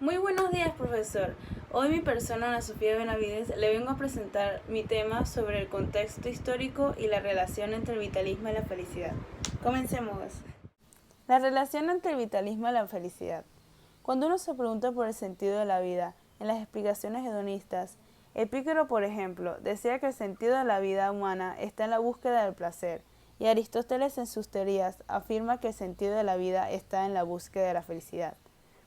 Muy buenos días, profesor. Hoy mi persona, Ana Sofía Benavides, le vengo a presentar mi tema sobre el contexto histórico y la relación entre el vitalismo y la felicidad. Comencemos. La relación entre el vitalismo y la felicidad. Cuando uno se pregunta por el sentido de la vida, en las explicaciones hedonistas, Epicuro, por ejemplo, decía que el sentido de la vida humana está en la búsqueda del placer, y Aristóteles en sus teorías afirma que el sentido de la vida está en la búsqueda de la felicidad.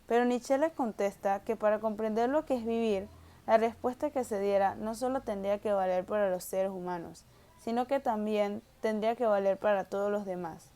Pero Nietzsche le contesta que para comprender lo que es vivir, la respuesta que se diera no solo tendría que valer para los seres humanos, sino que también tendría que valer para todos los demás.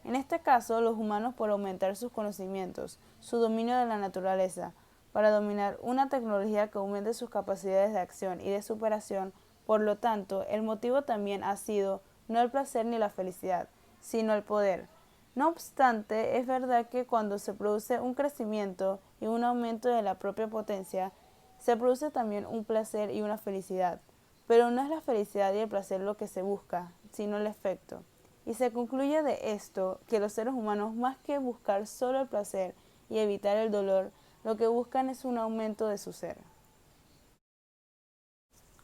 En este caso, los humanos por aumentar sus conocimientos, su dominio de la naturaleza, para dominar una tecnología que aumente sus capacidades de acción y de superación. Por lo tanto, el motivo también ha sido no el placer ni la felicidad, sino el poder. No obstante, es verdad que cuando se produce un crecimiento y un aumento de la propia potencia, se produce también un placer y una felicidad. Pero no es la felicidad y el placer lo que se busca, sino el efecto. Y se concluye de esto que los seres humanos, más que buscar solo el placer y evitar el dolor, lo que buscan es un aumento de su ser.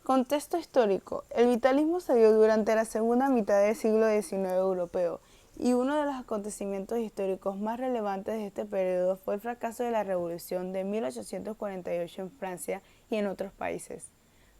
Contexto histórico. El vitalismo se dio durante la segunda mitad del siglo XIX europeo, y uno de los acontecimientos históricos más relevantes de este periodo fue el fracaso de la Revolución de 1848 en Francia y en otros países.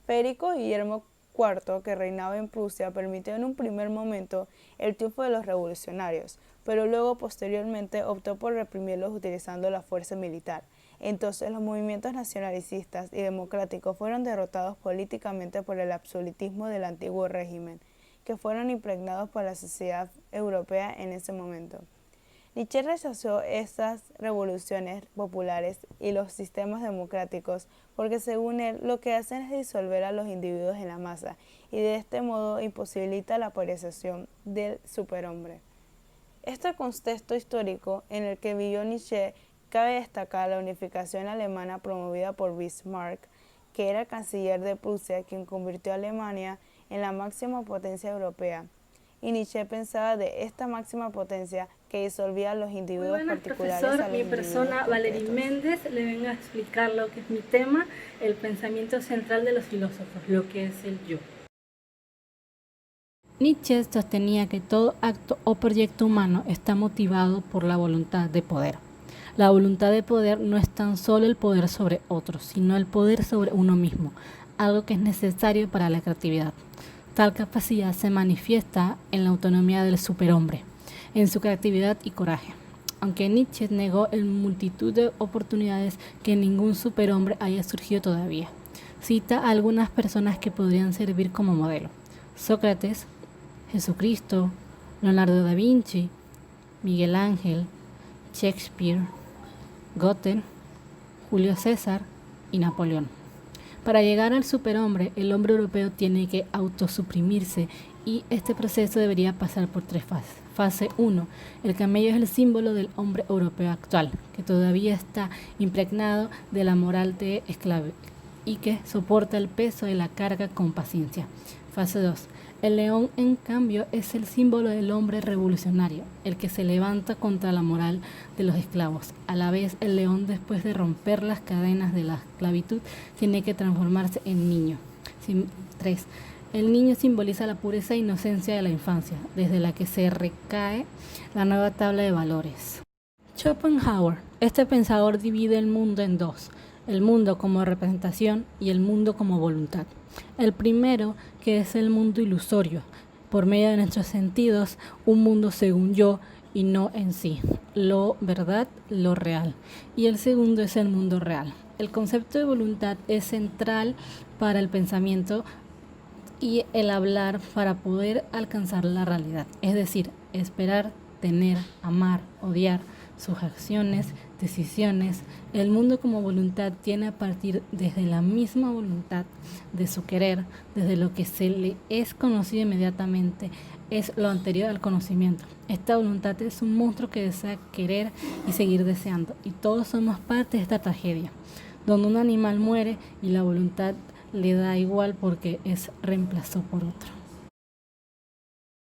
Federico Guillermo IV, que reinaba en Prusia, permitió en un primer momento el triunfo de los revolucionarios, pero luego posteriormente optó por reprimirlos utilizando la fuerza militar. Entonces los movimientos nacionalistas y democráticos fueron derrotados políticamente por el absolutismo del antiguo régimen, que fueron impregnados por la sociedad europea en ese momento. Nietzsche rechazó estas revoluciones populares y los sistemas democráticos porque, según él, lo que hacen es disolver a los individuos en la masa y de este modo imposibilita la aparición del superhombre. Este contexto histórico en el que vivió Nietzsche, cabe destacar la unificación alemana promovida por Bismarck, que era canciller de Prusia, quien convirtió a Alemania en la máxima potencia europea. Y Nietzsche pensaba de esta máxima potencia que disolvía a los individuos particulares profesor, a los mi persona Valerín Méndez le vengo a explicar lo que es mi tema, el pensamiento central de los filósofos, lo que es el yo. Nietzsche sostenía que todo acto o proyecto humano está motivado por la voluntad de poder. La voluntad de poder no es tan solo el poder sobre otros, sino el poder sobre uno mismo, algo que es necesario para la creatividad. Tal capacidad se manifiesta en la autonomía del superhombre, en su creatividad y coraje. Aunque Nietzsche negó en multitud de oportunidades que ningún superhombre haya surgido todavía, cita a algunas personas que podrían servir como modelo: Sócrates, Jesucristo, Leonardo da Vinci, Miguel Ángel, Shakespeare, Goethe, Julio César y Napoleón. Para llegar al superhombre, el hombre europeo tiene que autosuprimirse, y este proceso debería pasar por 3 fases. Fase 1. El camello es el símbolo del hombre europeo actual, que todavía está impregnado de la moral de esclavo y que soporta el peso de la carga con paciencia. Fase 2. El león, en cambio, es el símbolo del hombre revolucionario, el que se levanta contra la moral de los esclavos. A la vez, el león, después de romper las cadenas de la esclavitud, tiene que transformarse en niño. 3. El niño simboliza la pureza e inocencia de la infancia, desde la que se recae la nueva tabla de valores. Schopenhauer, este pensador, divide el mundo en 2, el mundo como representación y el mundo como voluntad. El primero, que es el mundo ilusorio, por medio de nuestros sentidos, un mundo según yo y no en sí, lo verdad, lo real. Y el segundo es el mundo real. El concepto de voluntad es central para el pensamiento y el hablar para poder alcanzar la realidad, es decir, esperar, tener, amar, odiar, sus acciones, decisiones. El mundo como voluntad tiene a partir desde la misma voluntad de su querer, desde lo que se le es conocido inmediatamente, es lo anterior al conocimiento. Esta voluntad es un monstruo que desea querer y seguir deseando, y todos somos parte de esta tragedia, donde un animal muere y la voluntad le da igual porque es reemplazado por otro.